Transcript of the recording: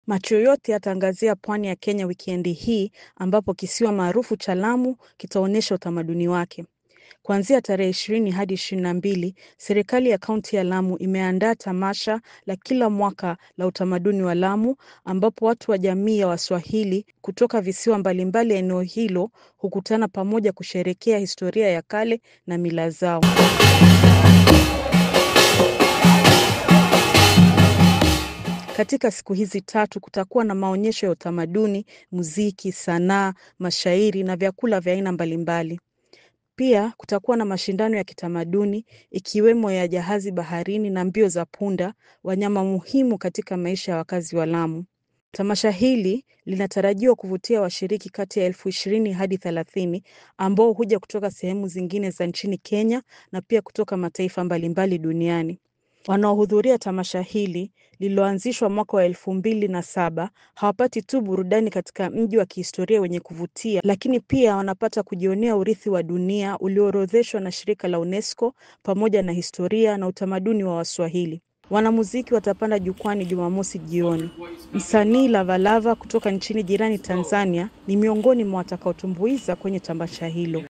Macho yote yataangazia pwani ya Kenya wikendi hii ambapo kisiwa maarufu cha Lamu kitaonyesha utamaduni wake. Kuanzia tarehe 20 hadi 22, serikali ya kaunti ya Lamu imeandaa tamasha la kila mwaka la utamaduni wa Lamu ambapo watu wa jamii ya Waswahili kutoka visiwa mbalimbali eneo hilo hukutana pamoja kusherehekea historia ya kale na mila zao. Katika siku hizi 3 kutakuwa na maonyesho ya utamaduni, muziki, sanaa, mashairi na vyakula vya aina mbalimbali. Pia kutakuwa na mashindano ya kitamaduni ikiwemo ya jahazi baharini na mbio za punda, wanyama muhimu katika maisha ya wakazi wa Lamu. Tamasha hili linatarajiwa kuvutia washiriki kati ya 20,000 hadi 30,000 ambao huja kutoka sehemu zingine za nchini Kenya na pia kutoka mataifa mbalimbali duniani. Wanaohudhuria tamasha hili lililoanzishwa mwaka wa 2007 hawapati tu burudani katika mji wa kihistoria wenye kuvutia, lakini pia wanapata kujionea urithi wa dunia ulioorodheshwa na shirika la UNESCO pamoja na historia na utamaduni wa Waswahili. Wanamuziki watapanda jukwani Jumamosi jioni. Msanii Lavalava kutoka nchini jirani Tanzania ni miongoni mwa watakaotumbuiza kwenye tamasha hilo.